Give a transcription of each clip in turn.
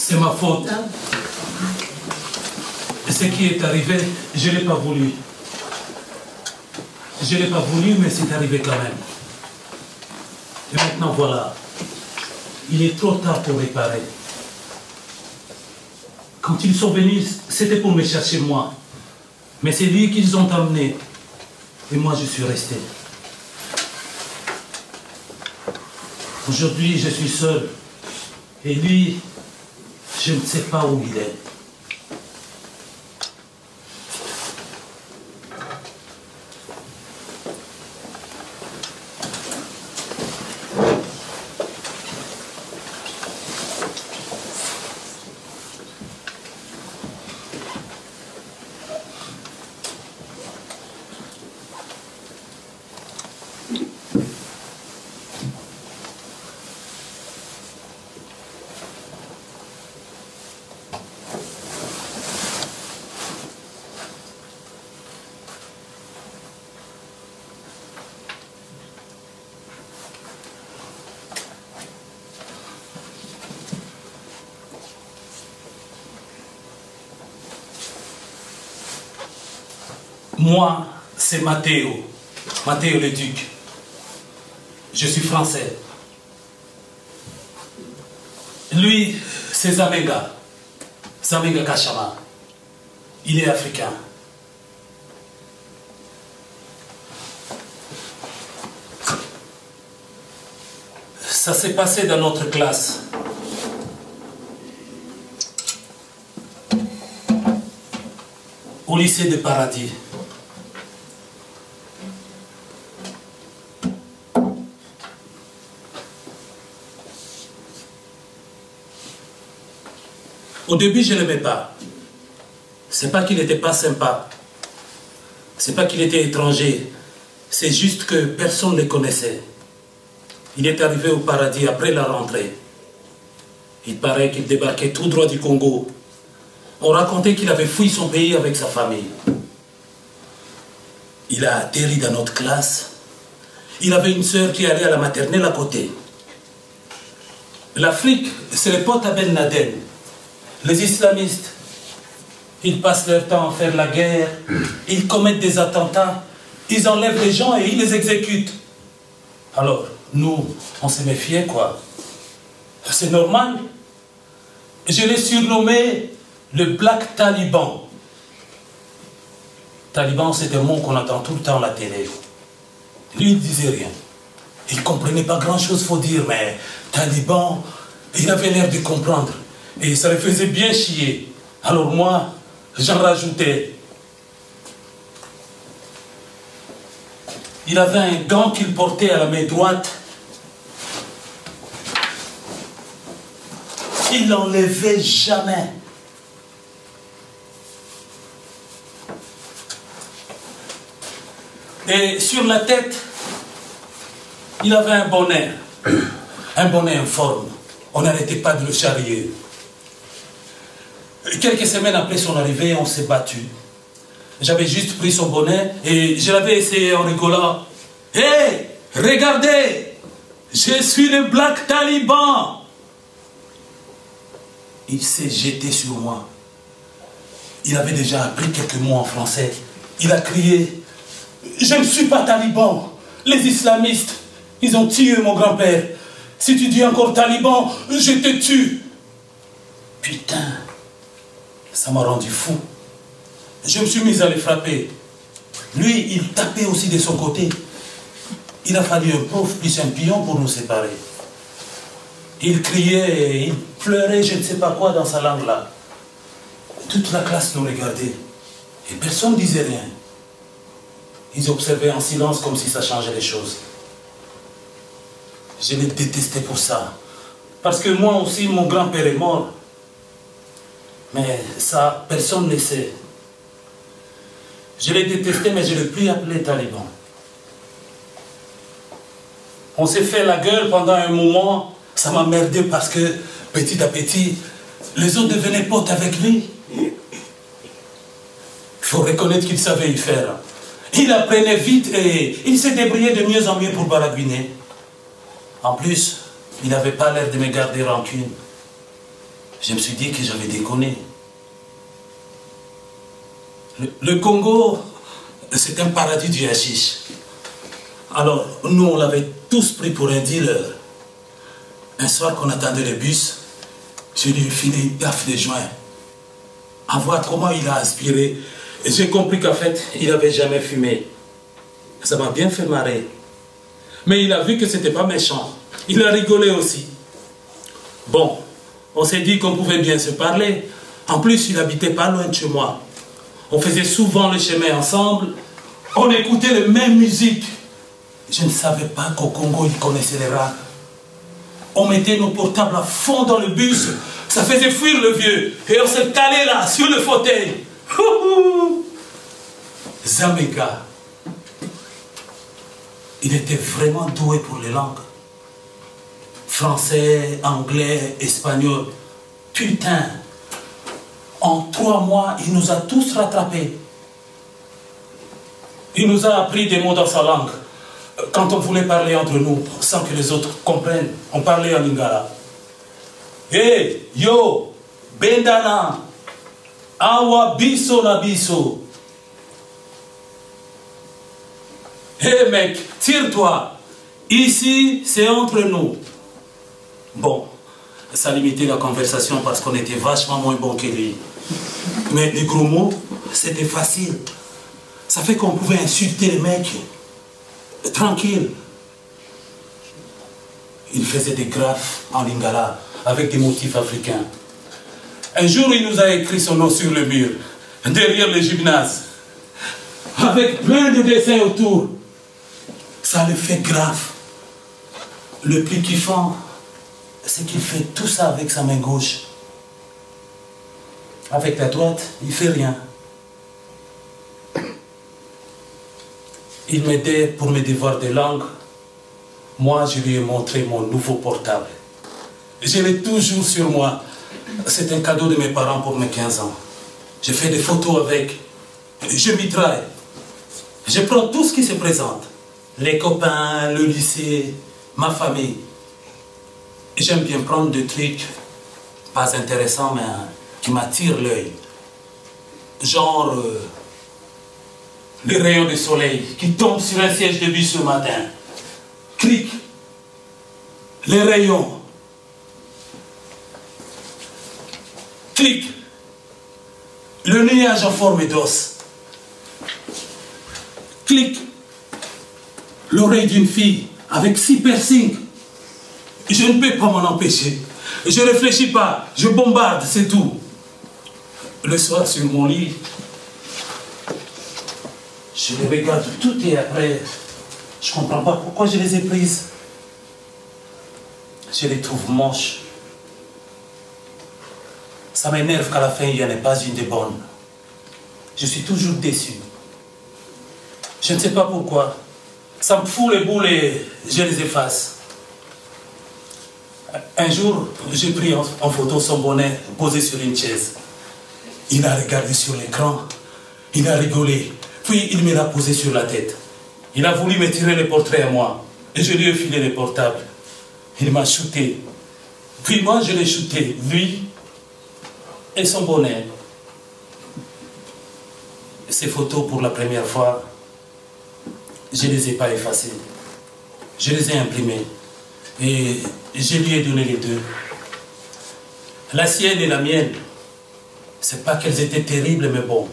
C'est ma faute. Ce qui est arrivé, je ne l'ai pas voulu. Je ne l'ai pas voulu, mais c'est arrivé quand même. Et maintenant, voilà. Il est trop tard pour réparer. Quand ils sont venus, c'était pour me chercher moi. Mais c'est lui qu'ils ont emmené. Et moi, je suis resté. Aujourd'hui, je suis seul. Et lui, je ne sais pas où il est. Moi, c'est Matteo le Duc. Je suis français. Lui, c'est Zamenga Kachama. Il est africain. Ça s'est passé dans notre classe. Au lycée de Paradis. Au début, je ne l'aimais pas. C'est pas qu'il n'était pas sympa. C'est pas qu'il était étranger. C'est juste que personne ne le connaissait. Il est arrivé au Paradis après la rentrée. Il paraît qu'il débarquait tout droit du Congo. On racontait qu'il avait fui son pays avec sa famille. Il a atterri dans notre classe. Il avait une sœur qui allait à la maternelle à côté. L'Afrique, c'est le pote à Ben Laden. Les islamistes, ils passent leur temps à faire la guerre, ils commettent des attentats, ils enlèvent les gens et ils les exécutent. Alors, nous, on s'est méfié, quoi. C'est normal. Je l'ai surnommé le Black Taliban. Taliban, c'est un mot qu'on entend tout le temps à la télé. Lui, il ne disait rien. Il ne comprenait pas grand-chose, faut dire, mais Taliban, il avait l'air de comprendre. Et ça le faisait bien chier. Alors moi, j'en rajoutais. Il avait un gant qu'il portait à la main droite. Il l'enlevait jamais. Et sur la tête, il avait un bonnet informe. On n'arrêtait pas de le charrier. Quelques semaines après son arrivée, on s'est battu. J'avais juste pris son bonnet et je l'avais essayé en rigolant. « Hé, regardez, je suis le Black Taliban !» Il s'est jeté sur moi. Il avait déjà appris quelques mots en français. Il a crié « Je ne suis pas taliban. Les islamistes, ils ont tué mon grand-père. Si tu dis encore taliban, je te tue. » Putain, ça m'a rendu fou. Je me suis mis à le frapper. Lui, il tapait aussi de son côté. Il a fallu un pauvre plus un pion pour nous séparer. Il criait, il pleurait, je ne sais pas quoi dans sa langue là. Toute la classe nous regardait. Et personne ne disait rien. Ils observaient en silence comme si ça changeait les choses. Je les détestais pour ça. Parce que moi aussi, mon grand-père est mort. Mais ça, personne ne le sait. Je l'ai détesté, mais je ne l'ai plus appelé taliban. On s'est fait la gueule pendant un moment. Ça m'a merdé parce que, petit à petit, les autres devenaient potes avec lui. Il faut reconnaître qu'il savait y faire. Il apprenait vite et il s'est débrouillé de mieux en mieux pour baragouiner. En plus, il n'avait pas l'air de me garder rancune. Je me suis dit que j'avais déconné. Le Congo, c'est un paradis du hashish. Alors, nous, on l'avait tous pris pour un dealer. Un soir qu'on attendait le bus, je lui ai filé une gaffe de joint. À voir comment il a aspiré. J'ai compris qu'en fait, il n'avait jamais fumé. Ça m'a bien fait marrer. Mais il a vu que c'était pas méchant. Il a rigolé aussi. Bon, on s'est dit qu'on pouvait bien se parler. En plus, il habitait pas loin de chez moi. On faisait souvent le chemin ensemble. On écoutait les mêmes musiques. Je ne savais pas qu'au Congo, il connaissait les rap. On mettait nos portables à fond dans le bus. Ça faisait fuir le vieux. Et on se calait là, sur le fauteuil. Zamega. Il était vraiment doué pour les langues. Français, anglais, espagnol. Putain. En 3 mois, il nous a tous rattrapés. Il nous a appris des mots dans sa langue. Quand on voulait parler entre nous, sans que les autres comprennent, on parlait en lingala. Hey, yo, bendana, awa biso na biso. Hey mec, tire-toi. Ici, c'est entre nous. Bon, ça limitait la conversation parce qu'on était vachement moins bon que lui. Mais les gros mots, c'était facile. Ça fait qu'on pouvait insulter les mecs. Tranquille. Il faisait des graphes en lingala avec des motifs africains. Un jour, il nous a écrit son nom sur le mur, derrière le gymnase, avec plein de dessins autour. Ça le fait grave. Le plus kiffant, c'est qu'il fait tout ça avec sa main gauche. Avec la droite, il fait rien. Il m'aidait pour mes devoirs de langue. Moi, je lui ai montré mon nouveau portable. Je l'ai toujours sur moi. C'est un cadeau de mes parents pour mes 15 ans. Je fais des photos avec. Je mitraille. Je prends tout ce qui se présente. Les copains, le lycée, ma famille. J'aime bien prendre des trucs, pas intéressants, mais qui m'attirent l'œil. Genre... les rayons de soleil qui tombent sur un siège de bus ce matin. Clic. Les rayons. Clic. Le nuage en forme d'os. Clic. L'oreille d'une fille avec 6 piercings. Je ne peux pas m'en empêcher. Je ne réfléchis pas. Je bombarde, c'est tout. Le soir sur mon lit, je les regarde tout et après, je ne comprends pas pourquoi je les ai prises. Je les trouve moches. Ça m'énerve qu'à la fin, il n'y en ait pas une de bonne. Je suis toujours déçu. Je ne sais pas pourquoi. Ça me fout les boules et je les efface. Un jour, j'ai pris en photo son bonnet posé sur une chaise. Il a regardé sur l'écran, il a rigolé. Puis il me l'a posé sur la tête. Il a voulu me tirer le portrait à moi. Et je lui ai filé le portable. Il m'a shooté. Puis moi, je l'ai shooté. Lui et son bonnet. Ces photos, pour la première fois, je ne les ai pas effacées. Je les ai imprimées. Et je lui ai donné les deux. La sienne et la mienne. C'est pas qu'elles étaient terribles, mais bon.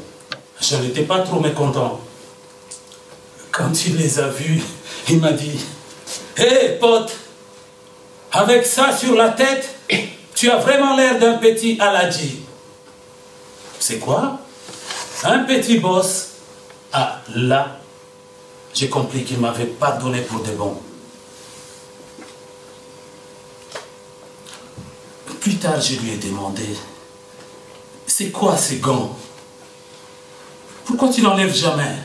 Je n'étais pas trop mécontent. Quand il les a vues, il m'a dit « Hé, pote, avec ça sur la tête, tu as vraiment l'air d'un petit Aladji. » C'est quoi? Un petit boss. Ah, là, j'ai compris qu'il m'avait pardonné pour de bon. Plus tard, je lui ai demandé « C'est quoi ces gants? Pourquoi tu n'enlèves jamais ?»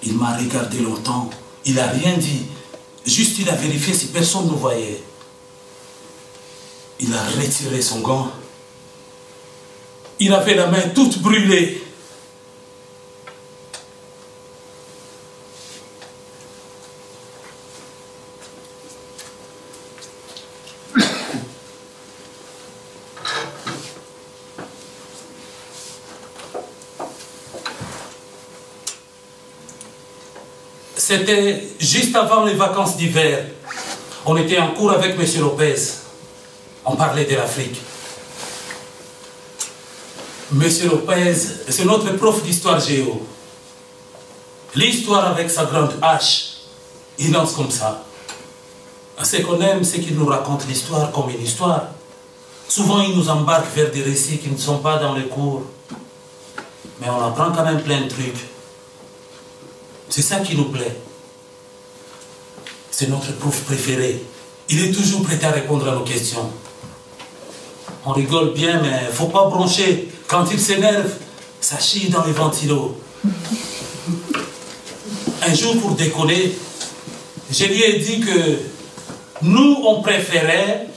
Il m'a regardé longtemps. Il n'a rien dit. Juste, il a vérifié si personne ne nous voyait. Il a retiré son gant. Il avait la main toute brûlée. C'était juste avant les vacances d'hiver. On était en cours avec M. Lopez. On parlait de l'Afrique. M. Lopez, c'est notre prof d'histoire géo. L'histoire avec sa grande hache, il lance comme ça. Ce qu'on aime, c'est qu'il nous raconte l'histoire comme une histoire. Souvent, il nous embarque vers des récits qui ne sont pas dans les cours. Mais on apprend quand même plein de trucs. C'est ça qui nous plaît. C'est notre prof préféré. Il est toujours prêt à répondre à nos questions. On rigole bien, mais il ne faut pas broncher. Quand il s'énerve, ça chie dans les ventilos. Un jour, pour déconner, je lui ai dit que nous, on préférait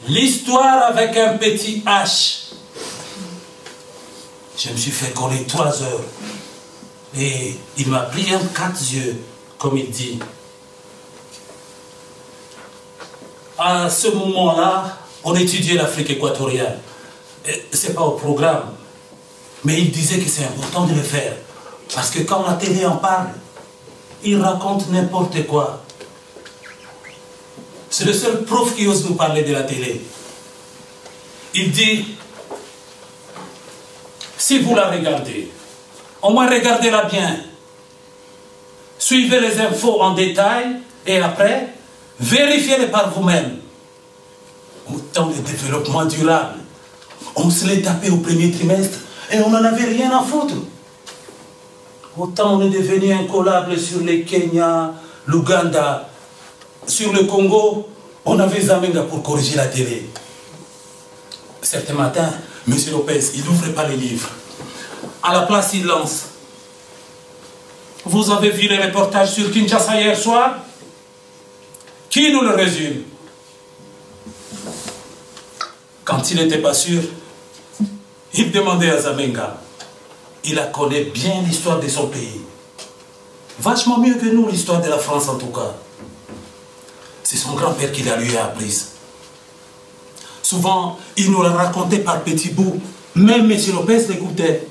l'histoire avec un petit H. Je me suis fait coller 3 heures. Et il m'a pris un 4 yeux, comme il dit. À ce moment-là, on étudiait l'Afrique équatoriale. Ce n'est pas au programme. Mais il disait que c'est important de le faire. Parce que quand la télé en parle, il raconte n'importe quoi. C'est le seul prof qui ose nous parler de la télé. Il dit, si vous la regardez, au moins regardez-la bien. Suivez les infos en détail et après, vérifiez-les par vous-même. Autant de développement durable. On se l'est tapé au premier trimestre et on n'en avait rien à foutre. Autant on est devenu incollable sur les Kenya, l'Ouganda. Sur le Congo, on avait Zamenga pour corriger la télé. Certains matins, M. Lopez, il n'ouvrait pas les livres. À la place, il lance. Vous avez vu les reportages sur Kinshasa hier soir? Qui nous le résume? Quand il n'était pas sûr, il demandait à Zamenga. Il la connaît bien l'histoire de son pays. Vachement mieux que nous, l'histoire de la France en tout cas. C'est son grand-père qui la lui a apprise. Souvent, il nous la racontait par petits bouts. Même M. Lopez l'écoutait.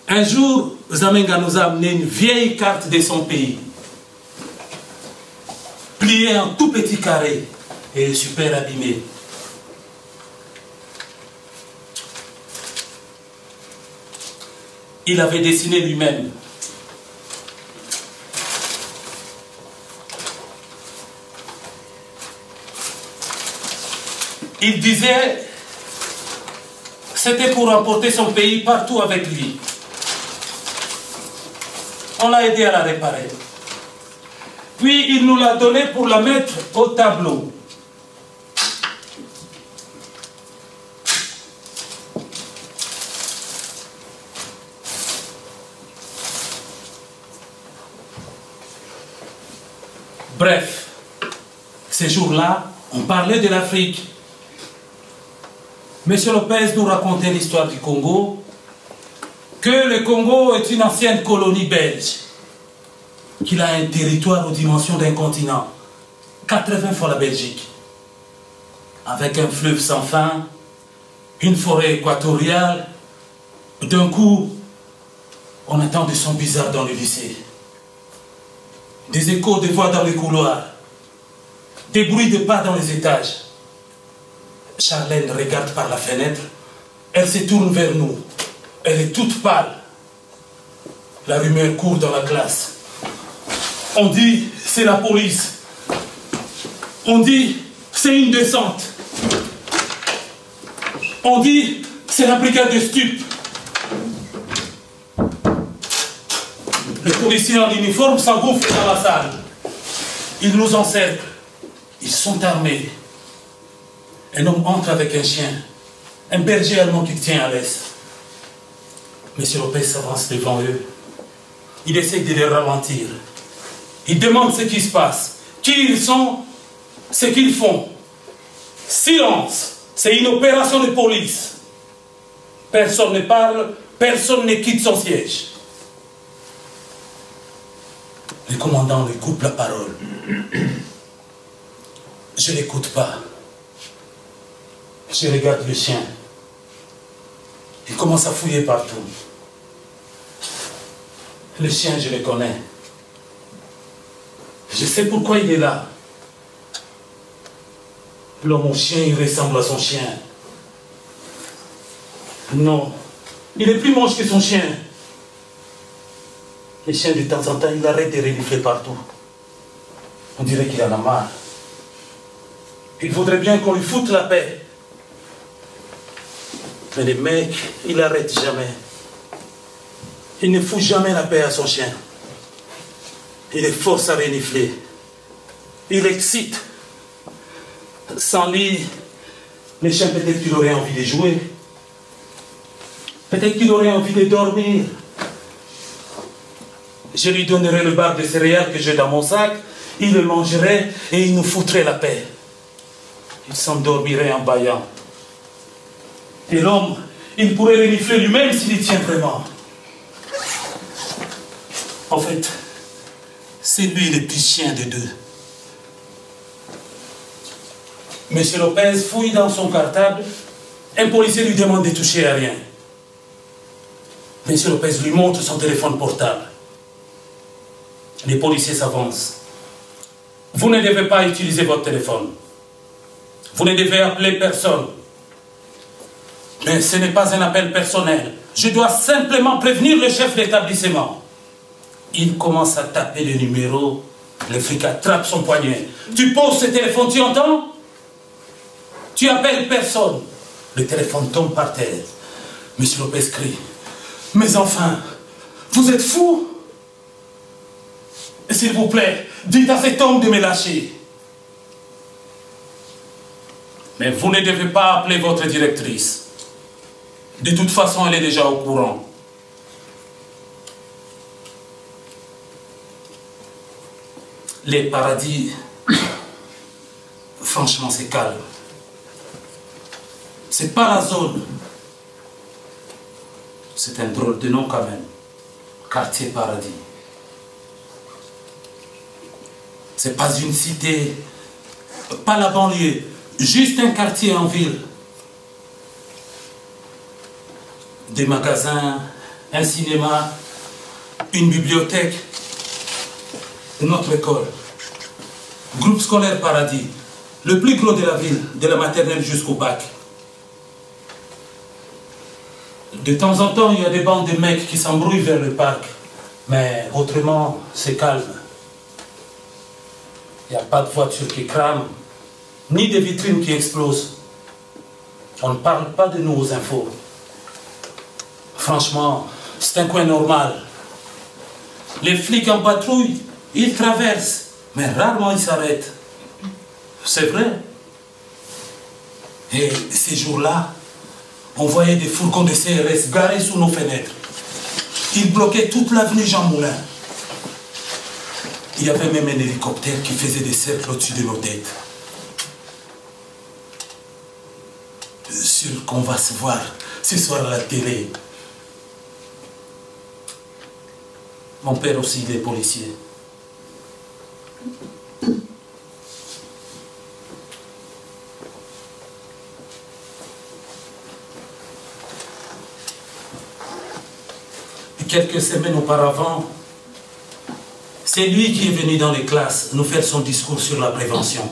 Un jour, Zamenga nous a amené une vieille carte de son pays. Pliée en tout petit carré et super abîmée. Il avait dessiné lui-même. Il disait, c'était pour emporter son pays partout avec lui. On l'a aidé à la réparer. Puis il nous l'a donnée pour la mettre au tableau. Bref, ces jours-là, on parlait de l'Afrique. M. Lopez nous racontait l'histoire du Congo, que le Congo est une ancienne colonie belge, qu'il a un territoire aux dimensions d'un continent, 80 fois la Belgique, avec un fleuve sans fin, une forêt équatoriale. D'un coup, on entend des sons bizarres dans le lycée, des échos de voix dans les couloirs, des bruits de pas dans les étages. Charlène regarde par la fenêtre, elle se tourne vers nous, elle est toute pâle. La rumeur court dans la classe. On dit, c'est la police. On dit, c'est une descente. On dit, c'est la brigade de stupes. Les policiers en uniforme s'engouffrent dans la salle. Ils nous encerclent. Ils sont armés. Un homme entre avec un chien, un berger allemand qui tient à l'aise. M. Lopez s'avance devant eux. Il essaie de les ralentir. Il demande ce qui se passe, qui ils sont, ce qu'ils font. Silence, c'est une opération de police. Personne ne parle, personne ne quitte son siège. Le commandant lui coupe la parole. Je ne l'écoute pas. Je regarde le chien. Il commence à fouiller partout. Le chien, je le connais. Je sais pourquoi il est là. L'homme au chien, il ressemble à son chien. Non, il est plus moche que son chien. Le chien, de temps en temps, il arrête de renifler partout. On dirait qu'il en a marre. Il faudrait bien qu'on lui foute la paix. Mais le mec, il n'arrête jamais. Il ne fout jamais la paix à son chien. Il les force à renifler. Il excite. Sans lui, le chien, peut-être qu'il aurait envie de jouer. Peut-être qu'il aurait envie de dormir. Je lui donnerai le bar de céréales que j'ai dans mon sac. Il le mangerait et il nous foutrait la paix. Il s'endormirait en bâillant. Et l'homme, il pourrait renifler lui-même s'il y tient vraiment. En fait, c'est lui le plus chien des deux. Monsieur Lopez fouille dans son cartable. Un policier lui demande de toucher à rien. Monsieur Lopez lui montre son téléphone portable. Les policiers s'avancent. Vous ne devez pas utiliser votre téléphone. Vous ne devez appeler personne. Mais ce n'est pas un appel personnel. Je dois simplement prévenir le chef d'établissement. Il commence à taper le numéro. Le flic attrape son poignet. Tu poses ce téléphone, tu entends? Tu appelles personne. Le téléphone tombe par terre. Monsieur Lopez crie. Mais enfin, vous êtes fous? S'il vous plaît, dites à cet homme de me lâcher. Mais vous ne devez pas appeler votre directrice. De toute façon, elle est déjà au courant. Les paradis, franchement, c'est calme. C'est pas la zone. C'est un drôle de nom quand même. Quartier Paradis. C'est pas une cité, pas la banlieue, juste un quartier en ville. Des magasins, un cinéma, une bibliothèque, notre école. Groupe scolaire Paradis, le plus gros de la ville, de la maternelle jusqu'au bac. De temps en temps, il y a des bandes de mecs qui s'embrouillent vers le parc. Mais autrement, c'est calme. Il n'y a pas de voitures qui crament, ni de vitrines qui explosent. On ne parle pas de nous aux infos. Franchement, c'est un coin normal. Les flics en patrouille, ils traversent, mais rarement ils s'arrêtent. C'est vrai. Et ces jours-là, on voyait des fourgons de CRS garés sous nos fenêtres. Ils bloquaient toute l'avenue Jean Moulin. Il y avait même un hélicoptère qui faisait des cercles au-dessus de nos têtes. Sûr qu'on va se voir ce soir à la télé. Mon père aussi, il est policier. Et quelques semaines auparavant, c'est lui qui est venu dans les classes nous faire son discours sur la prévention.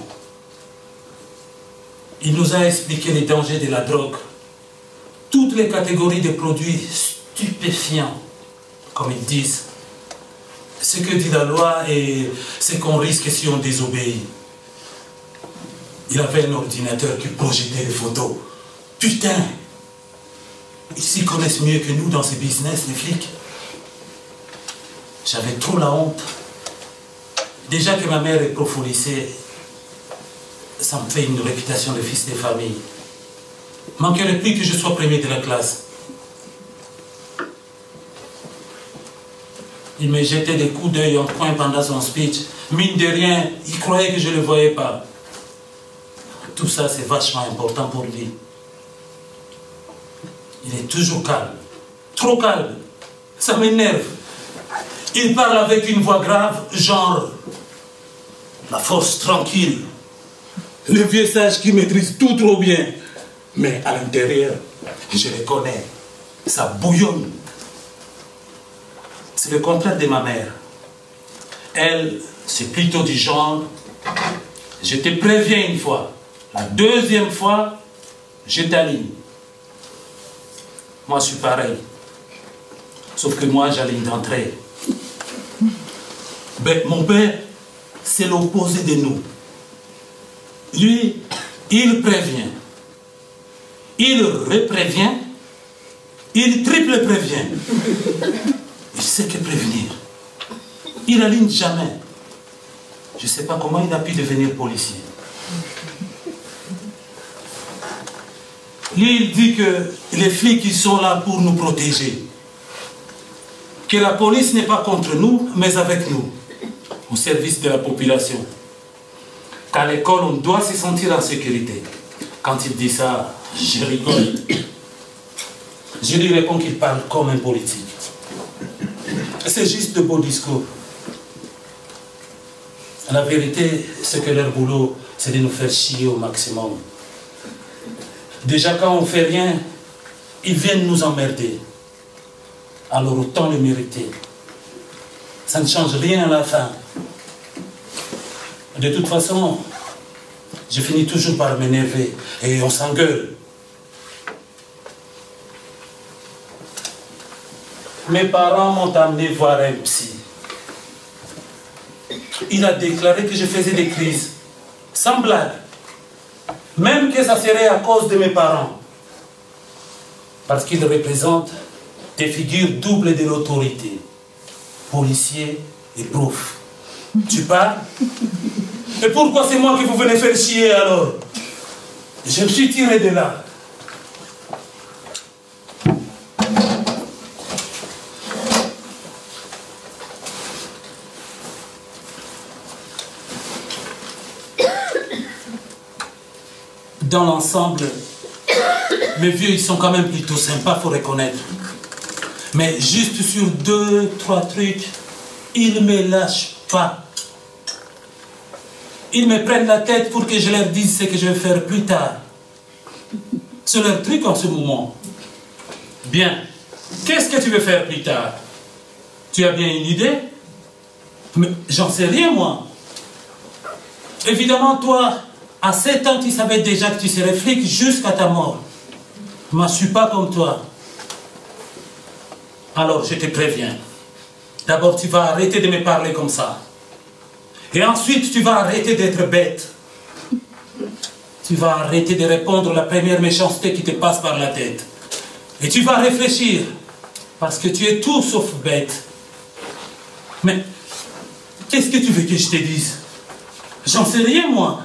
Il nous a expliqué les dangers de la drogue, toutes les catégories de produits stupéfiants, comme ils disent, ce que dit la loi et ce qu'on risque si on désobéit. Il avait un ordinateur qui projetait les photos. Putain! Ils s'y connaissent mieux que nous dans ces business, les flics. J'avais trop la honte. Déjà que ma mère est prof au lycée, ça me fait une réputation de fils de famille. Manquerait plus que je sois premier de la classe. Il me jetait des coups d'œil en coin pendant son speech. Mine de rien, il croyait que je ne le voyais pas. Tout ça, c'est vachement important pour lui. Il est toujours calme. Trop calme. Ça m'énerve. Il parle avec une voix grave, genre la force tranquille. Le vieux sage qui maîtrise tout trop bien. Mais à l'intérieur, je le connais. Ça bouillonne. c'est le contraire de ma mère. Elle, c'est plutôt du genre, je te préviens une fois, la deuxième fois, je t'aligne. Moi, je suis pareil. Sauf que moi, j'aligne d'entrée. Ben, mon père, c'est l'opposé de nous. Lui, il prévient. Il reprévient. Il triple prévient. Il sait que prévenir. Il n'aligne jamais. Je ne sais pas comment il a pu devenir policier. Lui, il dit que les flics, ils sont là pour nous protéger. Que la police n'est pas contre nous, mais avec nous, au service de la population. Qu'à l'école, on doit se sentir en sécurité. Quand il dit ça, je rigole. Je lui réponds qu'il parle comme un politique. C'est juste de beaux discours. La vérité, c'est que leur boulot, c'est de nous faire chier au maximum. Déjà, quand on ne fait rien, ils viennent nous emmerder. Alors autant le mériter. Ça ne change rien à la fin. De toute façon, je finis toujours par m'énerver et on s'engueule. Mes parents m'ont amené voir un psy. Il a déclaré que je faisais des crises. Sans blague. Même que ça serait à cause de mes parents. Parce qu'ils représentent des figures doubles de l'autorité. Policier et prof. Tu parles? Et pourquoi c'est moi que vous venez faire chier alors? Je me suis tiré de là. Dans l'ensemble, mes vieux, ils sont quand même plutôt sympas, il faut reconnaître. Mais juste sur 2, 3 trucs, ils ne me lâchent pas. Ils me prennent la tête pour que je leur dise ce que je vais faire plus tard. C'est leur truc en ce moment. Bien. Qu'est-ce que tu veux faire plus tard? Tu as bien une idée? Mais j'en sais rien, moi. Évidemment, toi, à 7 ans, tu savais déjà que tu serais flic jusqu'à ta mort. Moi, je ne suis pas comme toi. Alors, je te préviens. D'abord, tu vas arrêter de me parler comme ça. Et ensuite, tu vas arrêter d'être bête. Tu vas arrêter de répondre à la première méchanceté qui te passe par la tête. Et tu vas réfléchir. Parce que tu es tout sauf bête. Mais, qu'est-ce que tu veux que je te dise? J'en sais rien, moi.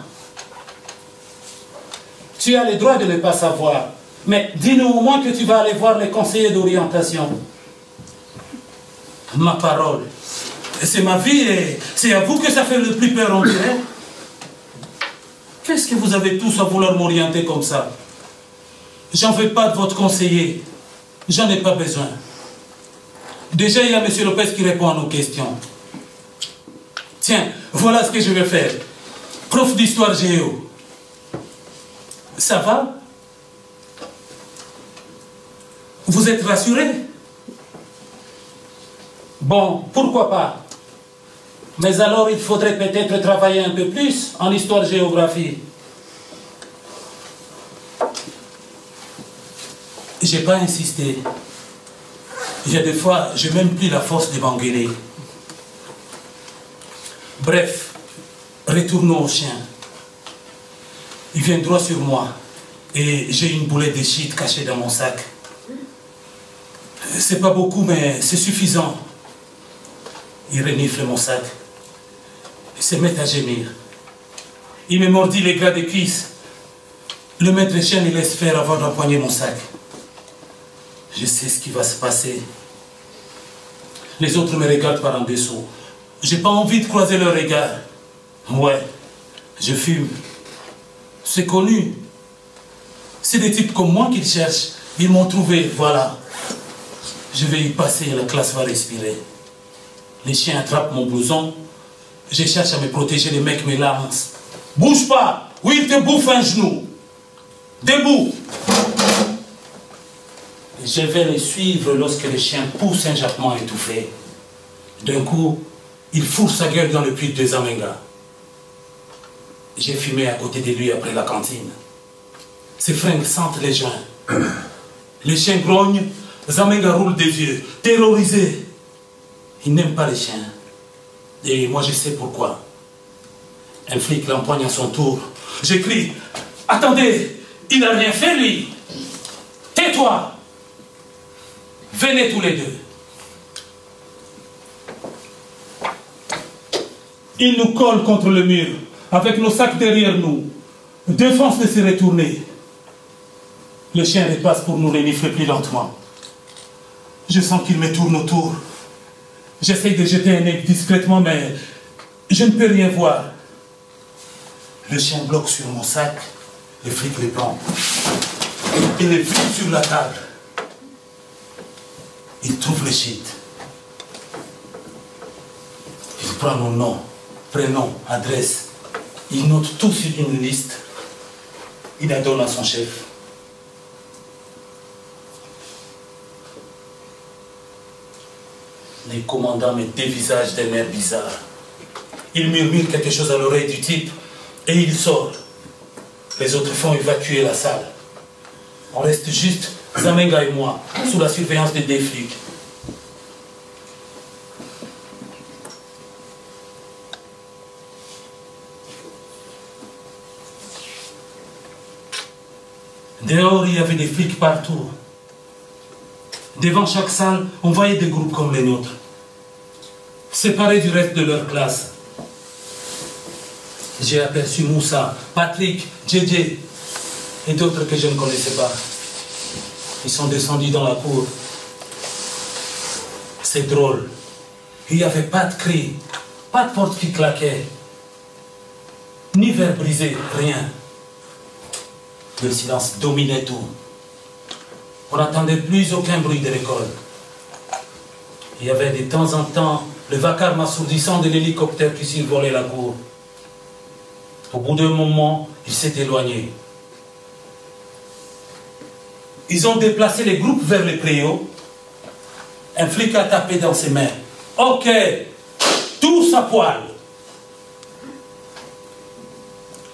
Tu as le droit de ne pas savoir. Mais dis-nous au moins que tu vas aller voir les conseillers d'orientation. Ma parole. C'est ma vie et c'est à vous que ça fait le plus peur, on dirait. Qu'est-ce que vous avez tous à vouloir m'orienter comme ça? J'en veux pas de votre conseiller. J'en ai pas besoin. Déjà, il y a M. Lopez qui répond à nos questions. Tiens, voilà ce que je vais faire. Prof d'histoire géo. Ça va? Vous êtes rassurés? Bon, pourquoi pas? Mais alors, il faudrait peut-être travailler un peu plus en histoire-géographie. J'ai pas insisté. Il y a des fois, j'ai même plus la force de m'engueuler. Bref, retournons au chien. Il vient droit sur moi et j'ai une boulette de shit cachée dans mon sac. C'est pas beaucoup, mais c'est suffisant. Il renifle mon sac. Il se met à gémir. Il me mordit les gras de cuisse. Le maître chien il laisse faire avant d'empoigner mon sac. Je sais ce qui va se passer. Les autres me regardent par en dessous. J'ai pas envie de croiser leur regard. Ouais, je fume. C'est connu. C'est des types comme moi qu'ils cherchent. Ils m'ont trouvé, voilà. Je vais y passer et la classe va respirer. Les chiens attrapent mon blouson. Je cherche à me protéger, les mecs me lancent. Bouge pas, ou il te bouffe un genou. Debout. Je vais les suivre lorsque les chiens poussent un jappement étouffé. D'un coup, il fourre sa gueule dans le puits de Zamenga. J'ai fumé à côté de lui après la cantine. Ses fringues sentent les joints. Les chiens grognent, Zamenga roule des yeux, terrorisé. Il n'aime pas les chiens. Et moi je sais pourquoi. Un flic l'empoigne à son tour. J'écris, attendez, il n'a rien fait lui. Tais-toi. Venez tous les deux. Il nous colle contre le mur, avec nos sacs derrière nous. Défense de se retourner. Le chien repasse pour nous renifler plus lentement. Je sens qu'il me tourne autour. J'essaye de jeter un œil discrètement, mais je ne peux rien voir. Le chien bloque sur mon sac, le flic le prend. Il le vide sur la table. Il trouve le shit. Il prend nos noms, prénoms, adresses. Il note tout sur une liste. Il la donne à son chef. Les commandants me dévisagent d'un air bizarre. Il murmure quelque chose à l'oreille du type et il sort. Les autres font évacuer la salle. On reste juste, Zamenga et moi, sous la surveillance des deux flics. Dehors, il y avait des flics partout. Devant chaque salle, on voyait des groupes comme les nôtres, séparés du reste de leur classe. J'ai aperçu Moussa, Patrick, Djedje et d'autres que je ne connaissais pas. Ils sont descendus dans la cour. C'est drôle. Il n'y avait pas de cri, pas de porte qui claquait, ni verre brisé, rien. Le silence dominait tout. On n'entendait plus aucun bruit de l'école. Il y avait de temps en temps le vacarme assourdissant de l'hélicoptère qui survolait la cour. Au bout d'un moment, il s'est éloigné. Ils ont déplacé les groupes vers le préau. Un flic a tapé dans ses mains. Ok, tous à poil.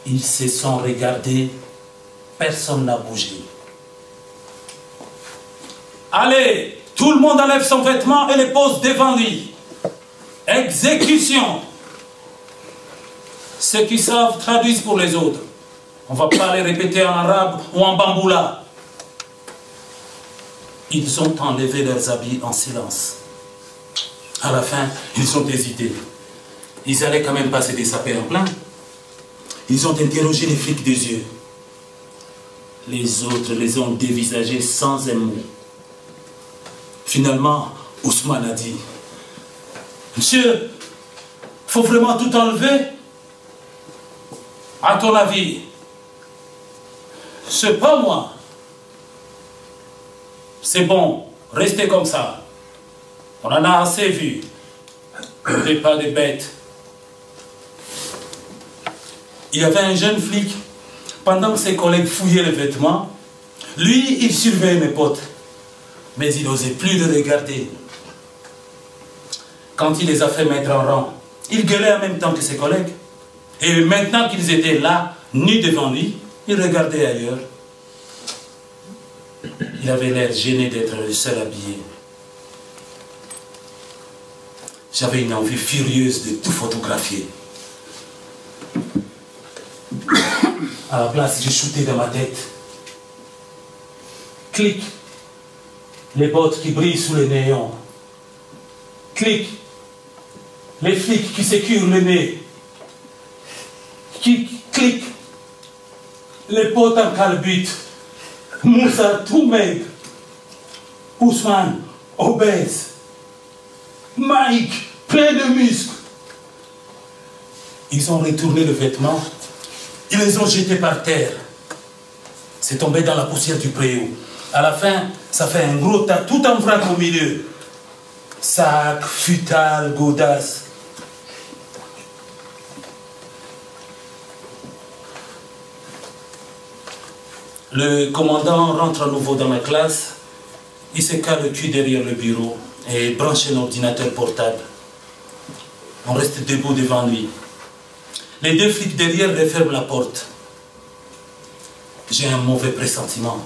Ils se sont regardés. Personne n'a bougé. Allez, tout le monde enlève son vêtement et les pose devant lui. Exécution. Ceux qui savent traduisent pour les autres. On ne va pas les répéter en arabe ou en bamboula. Ils ont enlevé leurs habits en silence. À la fin, ils ont hésité. Ils allaient quand même pas se dessaper en plein. Ils ont interrogé les flics des yeux. Les autres les ont dévisagés sans un mot. Finalement, Ousmane a dit, « Monsieur, il faut vraiment tout enlever? À ton avis? C'est pas moi. C'est bon, restez comme ça. On en a assez vu. Et pas de bêtes. » Il y avait un jeune flic. Pendant que ses collègues fouillaient les vêtements, lui, il surveillait mes potes. Mais il n'osait plus les regarder. Quand il les a fait mettre en rang, il gueulait en même temps que ses collègues. Et maintenant qu'ils étaient là, nus devant lui, il regardait ailleurs. Il avait l'air gêné d'être le seul habillé. J'avais une envie furieuse de tout photographier. À la place, j'ai shooté dans ma tête. Clic. Les bottes qui brillent sous les néons. Clic. Les flics qui sécurent le nez. Clic. Les potes en calbute. Moussa tout maigre. Ousmane obèse. Mike plein de muscles. Ils ont retourné le vêtement. Ils les ont jetés par terre. C'est tombé dans la poussière du préau. À la fin, ça fait un gros tas tout en vrac au milieu. Sac, futal, godasses. Le commandant rentre à nouveau dans la classe. Il se cale le cul derrière le bureau et branche un ordinateur portable. On reste debout devant lui. Les deux flics derrière referment la porte. J'ai un mauvais pressentiment.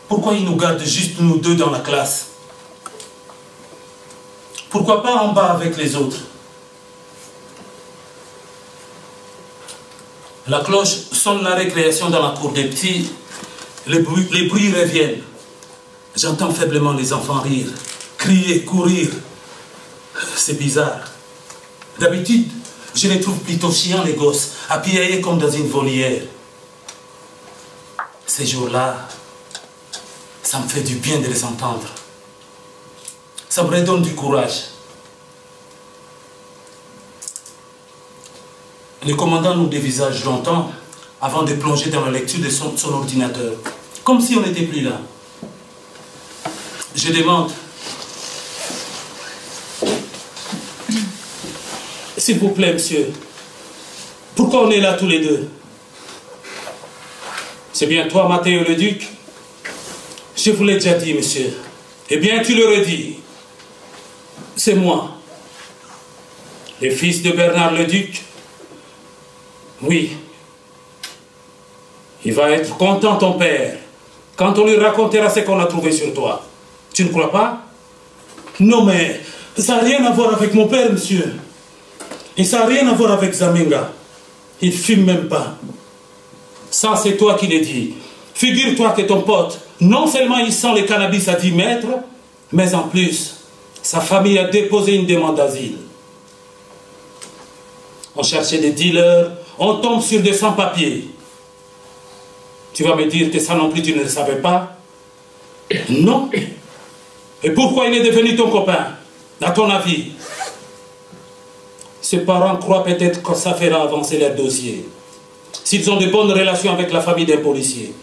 Pourquoi ils nous gardent juste nous deux dans la classe? Pourquoi pas en bas avec les autres? La cloche sonne la récréation dans la cour des petits. Les bruits reviennent. J'entends faiblement les enfants rire, crier, courir. C'est bizarre. D'habitude, je les trouve plutôt chiants, les gosses, appiaillés comme dans une volière. Ces jours-là, ça me fait du bien de les entendre. Ça me redonne du courage. Le commandant nous dévisage longtemps avant de plonger dans la lecture de son ordinateur, comme si on n'était plus là. Je demande, s'il vous plaît, monsieur, pourquoi on est là tous les deux? C'est bien toi, Mathéo le Duc? Je vous l'ai déjà dit, monsieur. Eh bien, tu le redis. C'est moi, le fils de Bernard le Duc. Oui. Il va être content, ton père, quand on lui racontera ce qu'on a trouvé sur toi. Tu ne crois pas? Non, mais ça n'a rien à voir avec mon père, monsieur. Et ça n'a rien à voir avec Zamenga. Il ne fume même pas. Ça, c'est toi qui le dis. Figure-toi que ton pote, non seulement il sent le cannabis à 10 mètres, mais en plus, sa famille a déposé une demande d'asile. On cherchait des dealers, on tombe sur des sans-papiers. Tu vas me dire que ça non plus tu ne le savais pas? Non. Et pourquoi il est devenu ton copain, à ton avis? Ses parents croient peut-être que ça fera avancer leur dossier, s'ils ont de bonnes relations avec la famille d'un policier.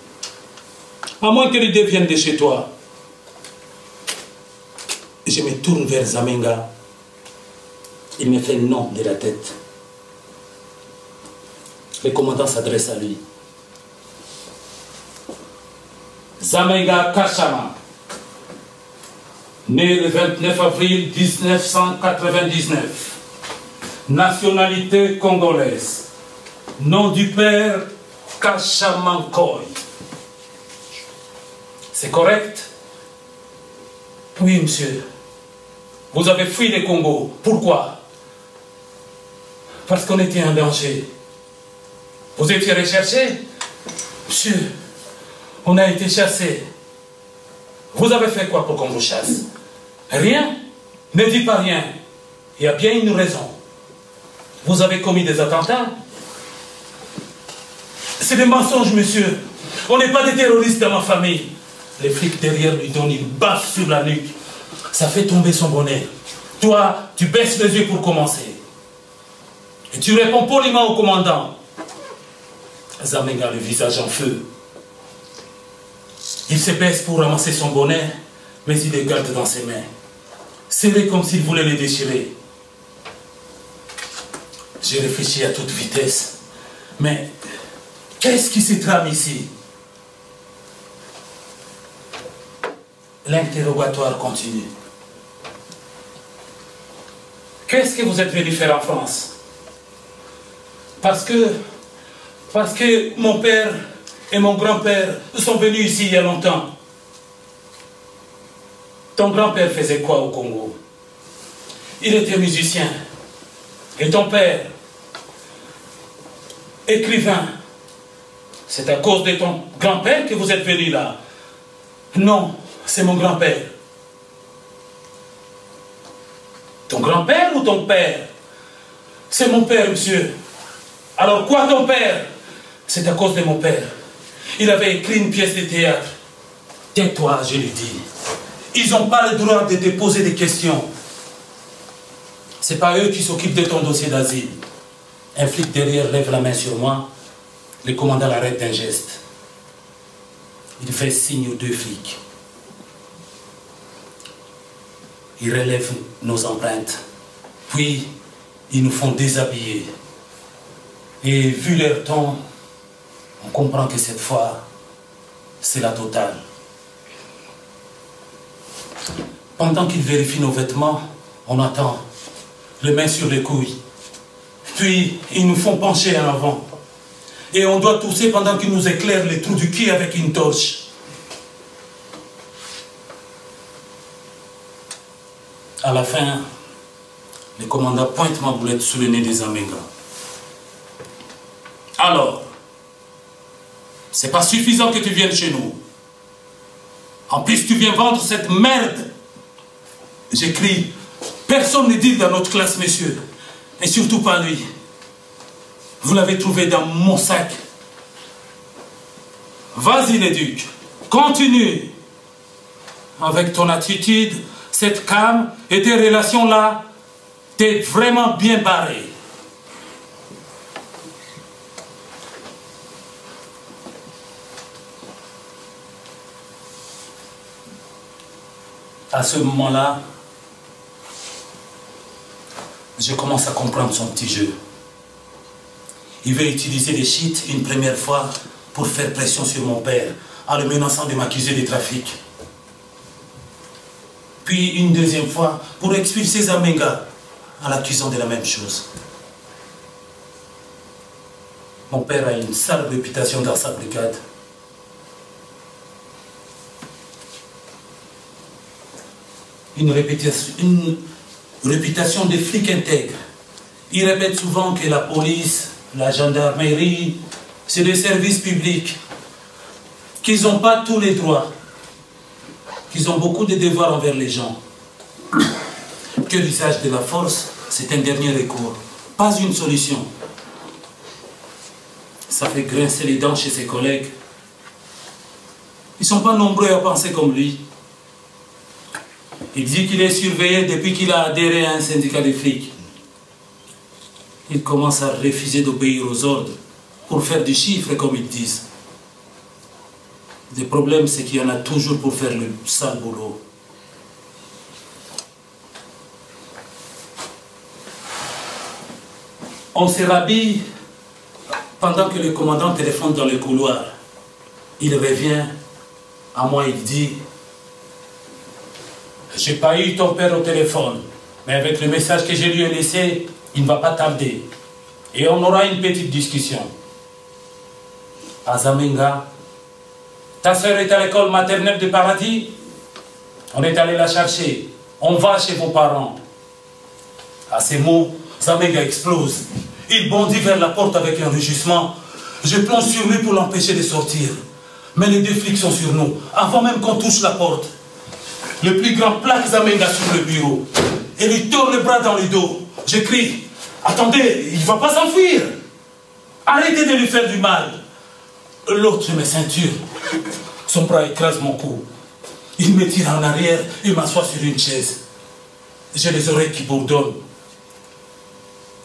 À moins que l'idée vienne de chez toi. Je me tourne vers Zamenga. Il me fait non de la tête. Le commandant s'adresse à lui. Zamenga Kachama, né le 29 avril 1999, nationalité congolaise, nom du père Kachamankoy. C'est correct? Oui, monsieur. Vous avez fui le Congo. Pourquoi? Parce qu'on était en danger. Vous étiez recherché? Monsieur, on a été chassés. Vous avez fait quoi pour qu'on vous chasse? Rien? Ne dis pas rien. Il y a bien une raison. Vous avez commis des attentats? C'est des mensonges, monsieur. On n'est pas des terroristes dans ma famille. Les flics derrière lui donnent une baffe sur la nuque. Ça fait tomber son bonnet. Toi, tu baisses les yeux pour commencer. Et tu réponds poliment au commandant. Zamenga, le visage en feu. Il se baisse pour ramasser son bonnet, mais il les garde dans ses mains. Serré comme s'il voulait les déchirer. J'ai réfléchi à toute vitesse. Mais qu'est-ce qui se trame ici? L'interrogatoire continue. Qu'est-ce que vous êtes venu faire en France? Parce que mon père et mon grand-père sont venus ici il y a longtemps. Ton grand-père faisait quoi au Congo? Il était musicien. Et ton père, écrivain. C'est à cause de ton grand-père que vous êtes venu là? Non, c'est mon grand-père. Ton grand-père ou ton père? C'est mon père, monsieur. Alors quoi ton père? C'est à cause de mon père. Il avait écrit une pièce de théâtre. Tais-toi, je lui dis. Ils n'ont pas le droit de te poser des questions. Ce n'est pas eux qui s'occupent de ton dossier d'asile. Un flic derrière lève la main sur moi. Le commandant l'arrête d'un geste. Il fait signe aux deux flics. Ils relèvent nos empreintes. Puis, ils nous font déshabiller. Et vu leur ton, on comprend que cette fois, c'est la totale. Pendant qu'ils vérifient nos vêtements, on attend. les mains sur les couilles. Puis, ils nous font pencher en avant. Et on doit tousser pendant qu'ils nous éclairent les trous du cul avec une torche. À la fin, le commandant pointe ma boulette sous le nez des Amenga. Alors, c'est pas suffisant que tu viennes chez nous. En plus, tu viens vendre cette merde. J'écris, personne ne dit dans notre classe, messieurs. Et surtout pas lui. Vous l'avez trouvé dans mon sac. Vas-y, l'éduc. Continue. Avec ton attitude, cette calme et tes relations-là, t'es vraiment bien barré. À ce moment-là, je commence à comprendre son petit jeu. Il veut utiliser les shit une première fois pour faire pression sur mon père, en le menaçant de m'accuser de trafic. Puis une deuxième fois pour expulser Zamenga, en l'accusant de la même chose. Mon père a une sale réputation dans sa brigade. Une réputation de flic intègre. Il répète souvent que la police, la gendarmerie, c'est des services publics, qu'ils n'ont pas tous les droits, qu'ils ont beaucoup de devoirs envers les gens, que l'usage de la force, c'est un dernier recours, pas une solution. Ça fait grincer les dents chez ses collègues. Ils ne sont pas nombreux à penser comme lui. Il dit qu'il est surveillé depuis qu'il a adhéré à un syndicat de flics. Il commence à refuser d'obéir aux ordres pour faire du chiffre, comme ils disent. Le problème, c'est qu'il y en a toujours pour faire le sale boulot. On se rhabille pendant que le commandant téléphone dans le couloir. Il revient à moi, il dit: j'ai pas eu ton père au téléphone, mais avec le message que je lui ai laissé, il ne va pas tarder. Et on aura une petite discussion. À Zamenga, ta soeur est à l'école maternelle de Paradis. On est allé la chercher. On va chez vos parents. À ces mots, Zamenga explose. Il bondit vers la porte avec un rugissement. Je plonge sur lui pour l'empêcher de sortir. Mais les deux flics sont sur nous, avant même qu'on touche la porte. Le plus grand plaque Zamenga sur le bureau et lui tord le bras dans le dos. Je crie: attendez, il ne va pas s'enfuir. Arrêtez de lui faire du mal. L'autre me ceinture. Son bras écrase mon cou. Il me tire en arrière et m'assoit sur une chaise. J'ai les oreilles qui bourdonnent.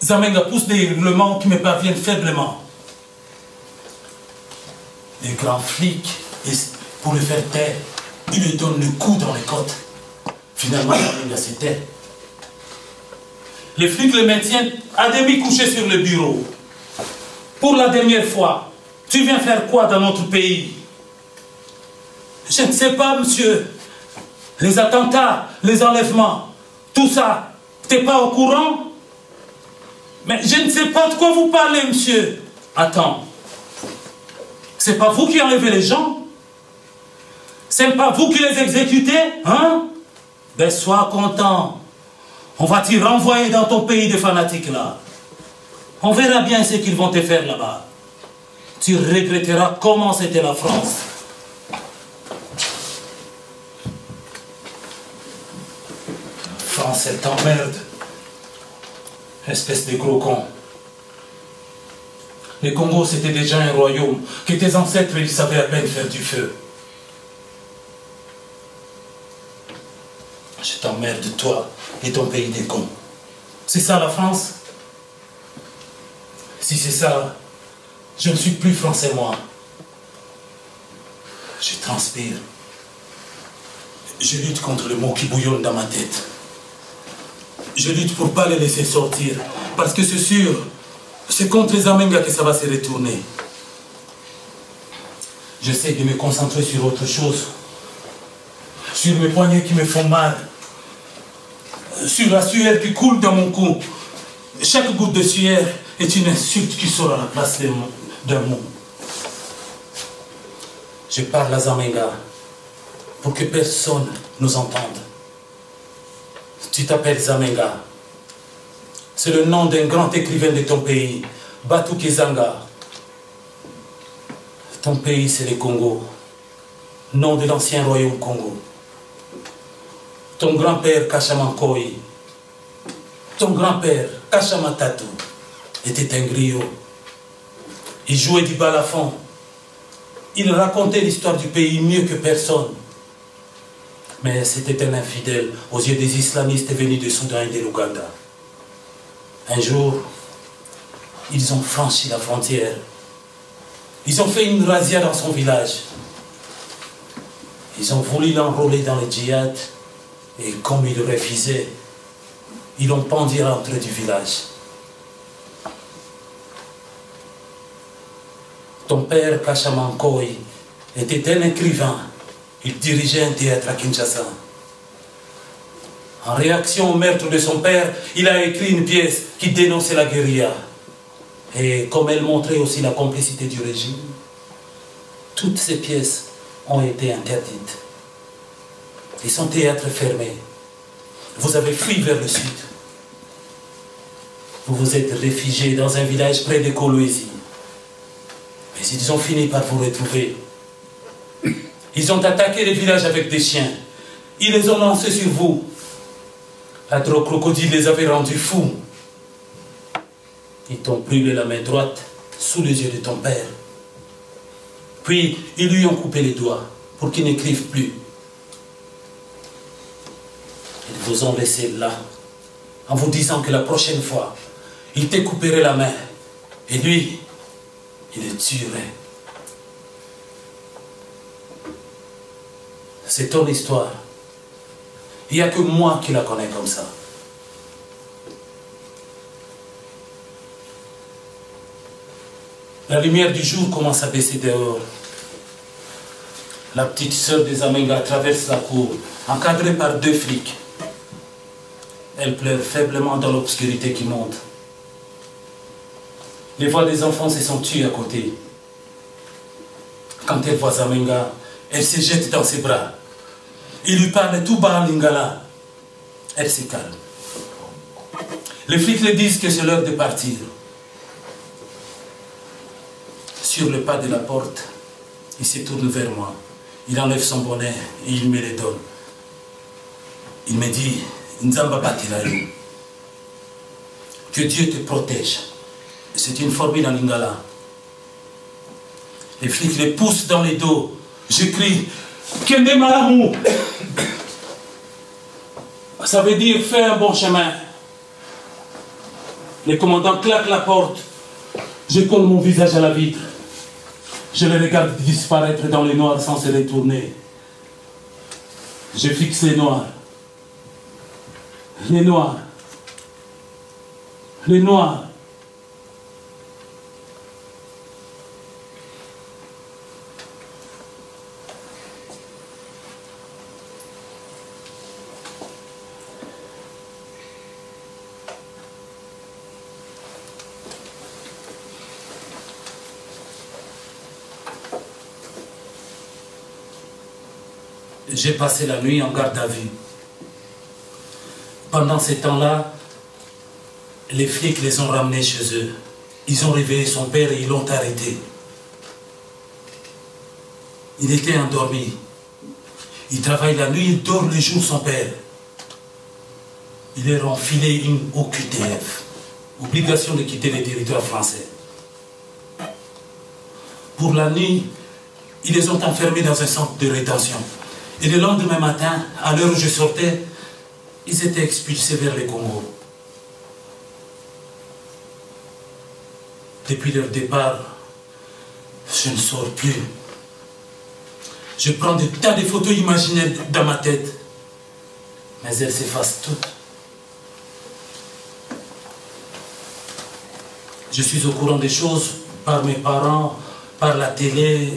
Zamenga pousse des hurlements qui me parviennent faiblement. Les grands flics, pour le faire taire, il lui donne le coup dans les côtes. Finalement, Zamenga se tait. Les flics le maintiennent à demi couché sur le bureau. Pour la dernière fois, tu viens faire quoi dans notre pays? Je ne sais pas, monsieur. Les attentats, les enlèvements, tout ça, t'es pas au courant? Mais je ne sais pas de quoi vous parlez, monsieur. Attends. C'est pas vous qui enlevez les gens? C'est pas vous qui les exécutez, hein? Ben, sois content. On va t'y renvoyer dans ton pays de fanatiques, là. On verra bien ce qu'ils vont te faire là-bas. Tu regretteras comment c'était la France. France, elle t'emmerde. Espèce de gros con. Le Congo, c'était déjà un royaume que tes ancêtres, ils savaient à peine faire du feu. Je t'emmerde, toi et ton pays des cons. C'est ça la France? Si c'est ça, je ne suis plus français, moi. Je transpire. Je lutte contre le mot qui bouillonne dans ma tête. Je lutte pour ne pas les laisser sortir. Parce que c'est sûr, c'est contre les Amenga que ça va se retourner. J'essaie de me concentrer sur autre chose. Sur mes poignets qui me font mal. sur la sueur qui coule dans mon cou. Chaque goutte de sueur est une insulte qui sort à la place d'un mot. Je parle à Zamenga pour que personne nous entende. Tu t'appelles Zamenga. C'est le nom d'un grand écrivain de ton pays, Batu Kezanga. Ton pays, c'est le Congo, nom de l'ancien royaume Congo. Ton grand-père, Kachamankoi, ton grand-père, Kachamatatu, était un griot. Il jouait du balafon. Il racontait l'histoire du pays mieux que personne. Mais c'était un infidèle aux yeux des islamistes venus du Soudan et de l'Ouganda. Un jour, ils ont franchi la frontière. Ils ont fait une razzia dans son village. Ils ont voulu l'enrôler dans le djihad. Et comme il refusait, ils l'ont pendu à l'entrée du village. Ton père, Kachamankoi, était un écrivain. Il dirigeait un théâtre à Kinshasa. En réaction au meurtre de son père, il a écrit une pièce qui dénonçait la guérilla. Et comme elle montrait aussi la complicité du régime, toutes ces pièces ont été interdites. Et son théâtre fermé. Vous avez fui vers le sud. Vous vous êtes réfugié dans un village près de Kolwezi. Mais ils ont fini par vous retrouver. Ils ont attaqué les villages avec des chiens. Ils les ont lancés sur vous. L'agro-crocodile les avait rendus fous. Ils t'ont brûlé la main droite sous les yeux de ton père. Puis, ils lui ont coupé les doigts pour qu'il n'écrive plus. Ils vous ont laissé là, en vous disant que la prochaine fois, il te couperait la main. Et lui, il le tuerait. C'est ton histoire. Il n'y a que moi qui la connais comme ça. La lumière du jour commence à baisser dehors. La petite sœur des Zamenga traverse la cour, encadrée par 2 flics. Elle pleure faiblement dans l'obscurité qui monte. Les voix des enfants se sont tues à côté. Quand elle voit Zamenga, elle se jette dans ses bras. Il lui parle tout bas en lingala. Elle se calme. Les flics lui disent que c'est l'heure de partir. Sur le pas de la porte, il se tourne vers moi. Il enlève son bonnet et il me le donne. Il me dit, Nzamba Batilayo, que Dieu te protège. C'est une formule en lingala. Les flics les poussent dans les dos. Je crie, Kende Malamou. Ça veut dire, fais un bon chemin. Le commandant claque la porte. Je colle mon visage à la vitre. Je le regarde disparaître dans les noirs sans se retourner. Je fixe les noirs. Les noirs. Les noirs. J'ai passé la nuit en garde à vue. Pendant ce temps-là, les flics les ont ramenés chez eux. Ils ont réveillé son père et ils l'ont arrêté. Il était endormi. Il travaille la nuit, il dort le jour, son père. Il leur a enfilé une OQTF, obligation de quitter le territoire français. Pour la nuit, ils les ont enfermés dans un centre de rétention. Et le lendemain matin, à l'heure où je sortais, ils étaient expulsés vers le Congo. Depuis leur départ, je ne sors plus. Je prends des tas de photos imaginaires dans ma tête, mais elles s'effacent toutes. Je suis au courant des choses par mes parents, par la télé,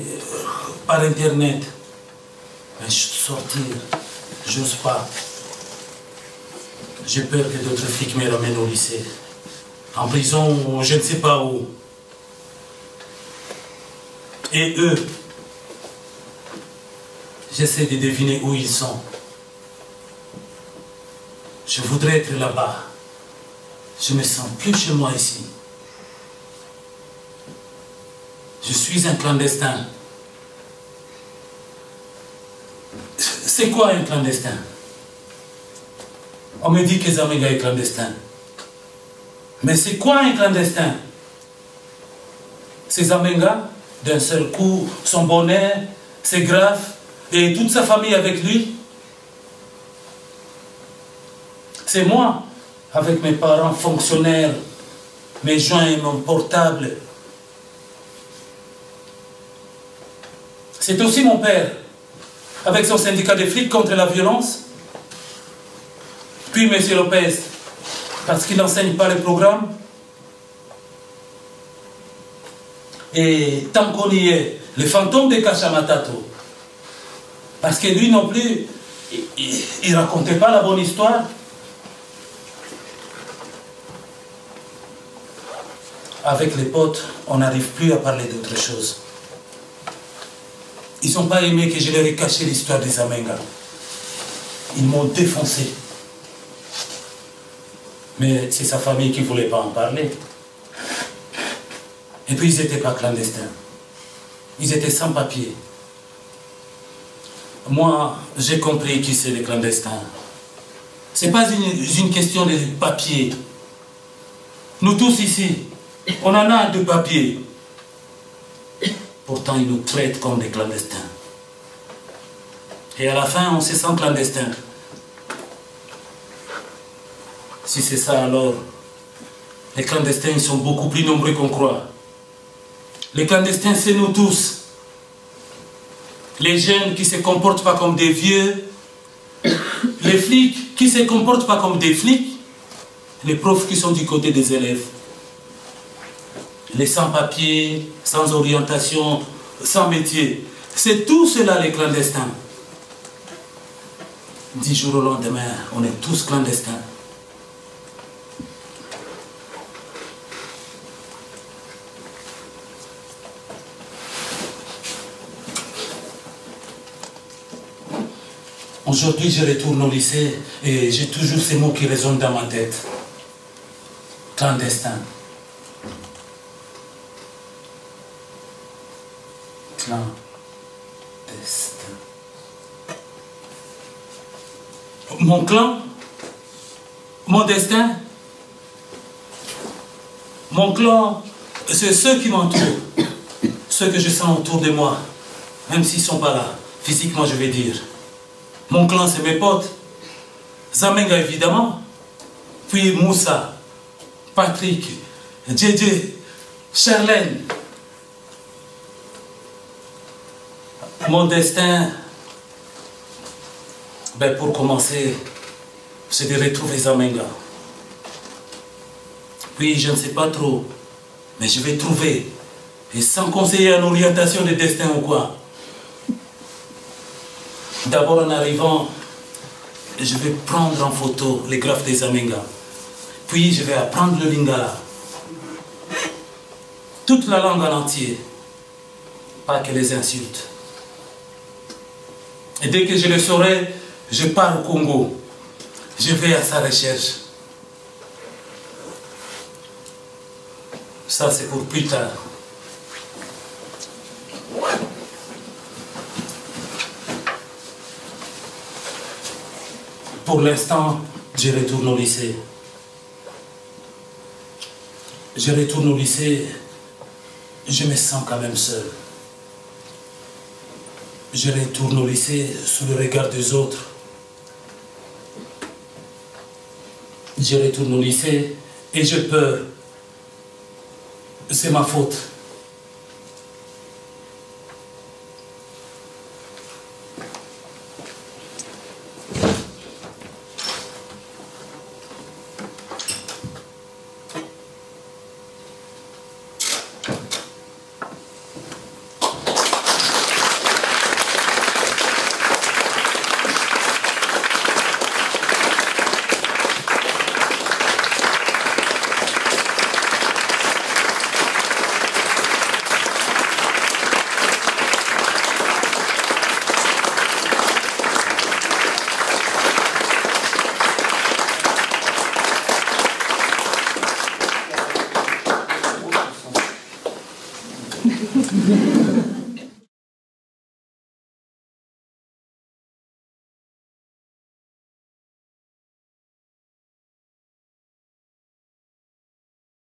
par Internet. Mais sortir, j'ose pas. J'ai peur que d'autres flics me ramènent au lycée. En prison ou je ne sais pas où. Et eux, j'essaie de deviner où ils sont. Je voudrais être là-bas. Je me sens plus chez moi ici. Je suis un clandestin. C'est quoi un clandestin? On me dit que Zamenga est clandestin. Mais c'est quoi un clandestin? C'est Zamenga, d'un seul coup, son bonnet, ses greffes et toute sa famille avec lui. C'est moi, avec mes parents fonctionnaires, mes joints et mon portable. C'est aussi mon père, avec son syndicat de flics contre la violence. Puis M. Lopez, parce qu'il n'enseigne pas le programme. Et tant qu'on y est, le fantôme de Kachamatato. Parce que lui non plus, il ne racontait pas la bonne histoire. Avec les potes, on n'arrive plus à parler d'autre chose. Ils n'ont pas aimé que je leur ai caché l'histoire des Zamenga. Ils m'ont défoncé. Mais c'est sa famille qui ne voulait pas en parler. Et puis ils n'étaient pas clandestins. Ils étaient sans papier. Moi, j'ai compris qui c'est les clandestins. Ce n'est pas une question de papier. Nous tous ici, on en a de papier. Pourtant, ils nous traitent comme des clandestins. Et à la fin, on se sent clandestin. Si c'est ça, alors, les clandestins ils sont beaucoup plus nombreux qu'on croit. Les clandestins, c'est nous tous. Les jeunes qui ne se comportent pas comme des vieux, les flics qui ne se comportent pas comme des flics, les profs qui sont du côté des élèves. Les sans-papiers, sans orientation, sans métier. C'est tout cela les clandestins. 10 jours au lendemain, on est tous clandestins. Aujourd'hui, je retourne au lycée et j'ai toujours ces mots qui résonnent dans ma tête. Clandestin. Clandestin. Mon clan, mon destin, mon clan, c'est ceux qui m'entourent, ceux que je sens autour de moi, même s'ils ne sont pas là, physiquement je vais dire. Mon clan, c'est mes potes. Zamenga, évidemment. Puis Moussa, Patrick, Djedje, Charlène. Mon destin, ben pour commencer, c'est de retrouver Zamenga. Puis je ne sais pas trop, mais je vais trouver. Et sans conseiller en orientation de destin ou quoi. D'abord en arrivant, je vais prendre en photo les graphes des Zamenga. Puis je vais apprendre le lingala. Toute la langue en entier. Pas que les insultes. Et dès que je le saurai, je pars au Congo. Je vais à sa recherche. Ça c'est pour plus tard. Pour l'instant, je retourne au lycée. Je retourne au lycée, je me sens quand même seul. Je retourne au lycée sous le regard des autres. Je retourne au lycée et j'ai peur. C'est ma faute.